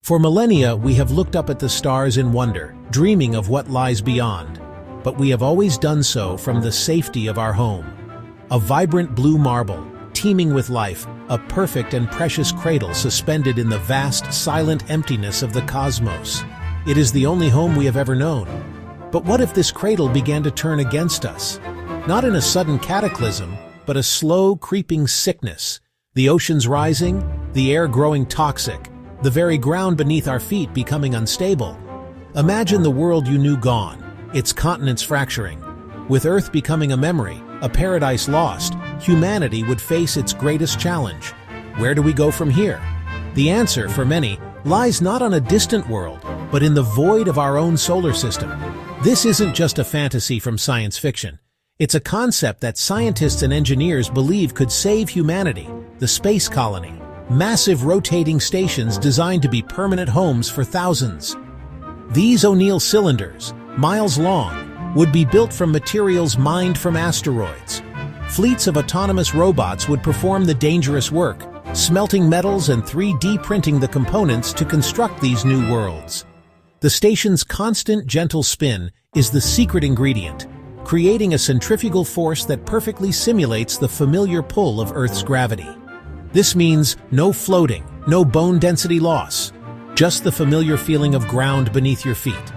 For millennia, we have looked up at the stars in wonder, dreaming of what lies beyond. But we have always done so from the safety of our home. A vibrant blue marble, teeming with life, a perfect and precious cradle suspended in the vast, silent emptiness of the cosmos. It is the only home we have ever known. But what if this cradle began to turn against us? Not in a sudden cataclysm, but a slow, creeping sickness. The oceans rising, the air growing toxic, the very ground beneath our feet becoming unstable. Imagine the world you knew gone, its continents fracturing. With Earth becoming a memory, a paradise lost, humanity would face its greatest challenge. Where do we go from here? The answer, for many, lies not on a distant world, but in the void of our own solar system. This isn't just a fantasy from science fiction. It's a concept that scientists and engineers believe could save humanity: the space colony. Massive rotating stations designed to be permanent homes for thousands. These O'Neill cylinders, miles long, would be built from materials mined from asteroids. Fleets of autonomous robots would perform the dangerous work, smelting metals and 3D printing the components to construct these new worlds. The station's constant, gentle spin is the secret ingredient, creating a centrifugal force that perfectly simulates the familiar pull of Earth's gravity. This means no floating, no bone density loss, just the familiar feeling of ground beneath your feet.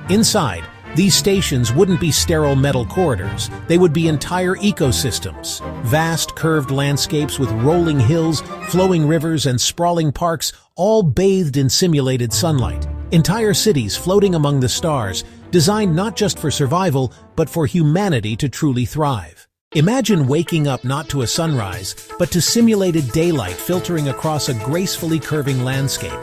Inside, these stations wouldn't be sterile metal corridors, they would be entire ecosystems. Vast curved landscapes with rolling hills, flowing rivers, and sprawling parks, all bathed in simulated sunlight. Entire cities floating among the stars, designed not just for survival, but for humanity to truly thrive. Imagine waking up not to a sunrise, but to simulated daylight filtering across a gracefully curving landscape.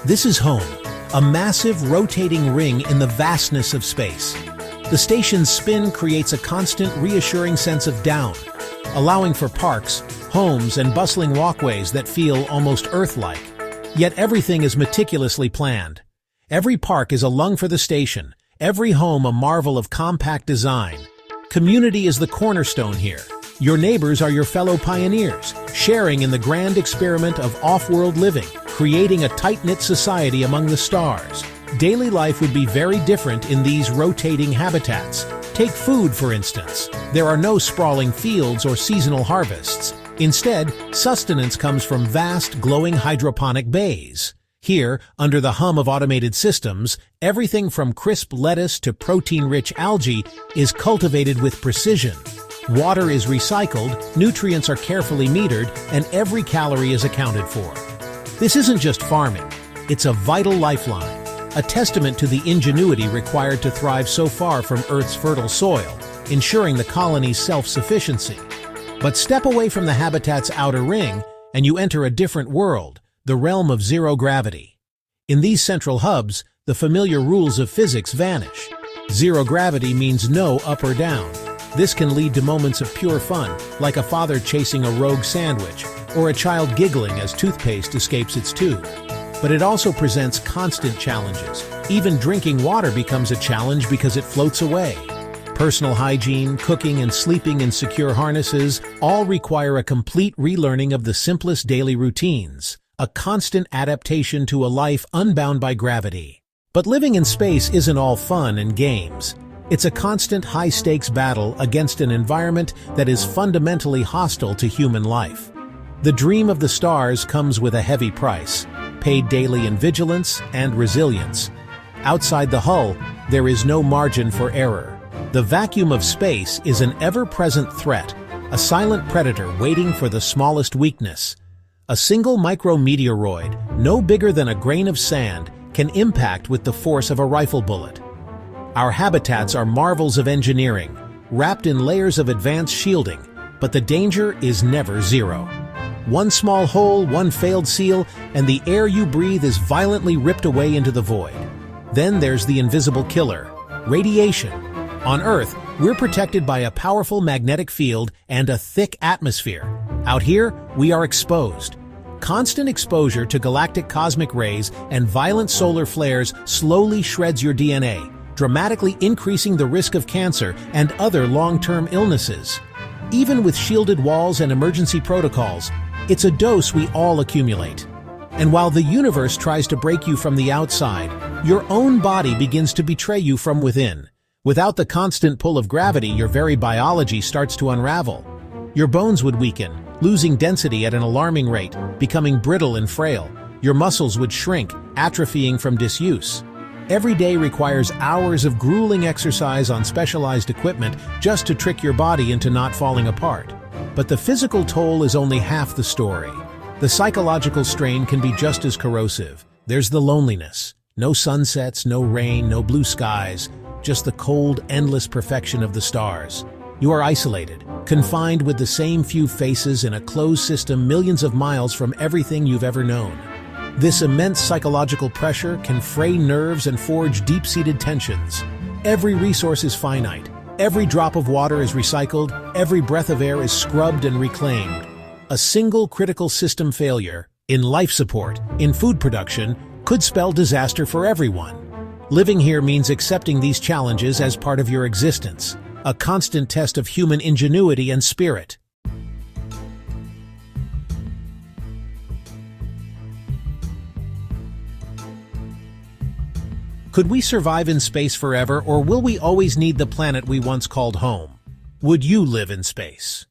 This is home, a massive rotating ring in the vastness of space. The station's spin creates a constant, reassuring sense of down, allowing for parks, homes, and bustling walkways that feel almost Earth-like. Yet everything is meticulously planned. Every park is a lung for the station, every home a marvel of compact design. Community is the cornerstone here. Your neighbors are your fellow pioneers, sharing in the grand experiment of off-world living, creating a tight-knit society among the stars. Daily life would be very different in these rotating habitats. Take food, for instance. There are no sprawling fields or seasonal harvests. Instead, sustenance comes from vast, glowing hydroponic bays. Here, under the hum of automated systems, everything from crisp lettuce to protein-rich algae is cultivated with precision. Water is recycled, nutrients are carefully metered, and every calorie is accounted for. This isn't just farming, it's a vital lifeline, a testament to the ingenuity required to thrive so far from Earth's fertile soil, ensuring the colony's self-sufficiency. But step away from the habitat's outer ring, and you enter a different world, the realm of zero gravity. In these central hubs, the familiar rules of physics vanish. Zero gravity means no up or down. This can lead to moments of pure fun, like a father chasing a rogue sandwich, or a child giggling as toothpaste escapes its tube. But it also presents constant challenges. Even drinking water becomes a challenge because it floats away. Personal hygiene, cooking, and sleeping in secure harnesses all require a complete relearning of the simplest daily routines, a constant adaptation to a life unbound by gravity. But living in space isn't all fun and games. It's a constant high-stakes battle against an environment that is fundamentally hostile to human life. The dream of the stars comes with a heavy price, paid daily in vigilance and resilience. Outside the hull, there is no margin for error. The vacuum of space is an ever-present threat, a silent predator waiting for the smallest weakness. A single micrometeoroid, no bigger than a grain of sand, can impact with the force of a rifle bullet. Our habitats are marvels of engineering, wrapped in layers of advanced shielding, but the danger is never zero. One small hole, one failed seal, and the air you breathe is violently ripped away into the void. Then there's the invisible killer, radiation. On Earth, we're protected by a powerful magnetic field and a thick atmosphere. Out here, we are exposed. Constant exposure to galactic cosmic rays and violent solar flares slowly shreds your DNA, dramatically increasing the risk of cancer and other long-term illnesses. Even with shielded walls and emergency protocols, it's a dose we all accumulate. And while the universe tries to break you from the outside, your own body begins to betray you from within. Without the constant pull of gravity, your very biology starts to unravel. Your bones would weaken, losing density at an alarming rate, becoming brittle and frail. Your muscles would shrink, atrophying from disuse. Every day requires hours of grueling exercise on specialized equipment just to trick your body into not falling apart. But the physical toll is only half the story. The psychological strain can be just as corrosive. There's the loneliness. No sunsets, no rain, no blue skies, just the cold, endless perfection of the stars. You are isolated, confined with the same few faces in a closed system millions of miles from everything you've ever known. This immense psychological pressure can fray nerves and forge deep-seated tensions. Every resource is finite. Every drop of water is recycled. Every breath of air is scrubbed and reclaimed. A single critical system failure, in life support, in food production, could spell disaster for everyone. Living here means accepting these challenges as part of your existence, a constant test of human ingenuity and spirit. Could we survive in space forever, or will we always need the planet we once called home? Would you live in space?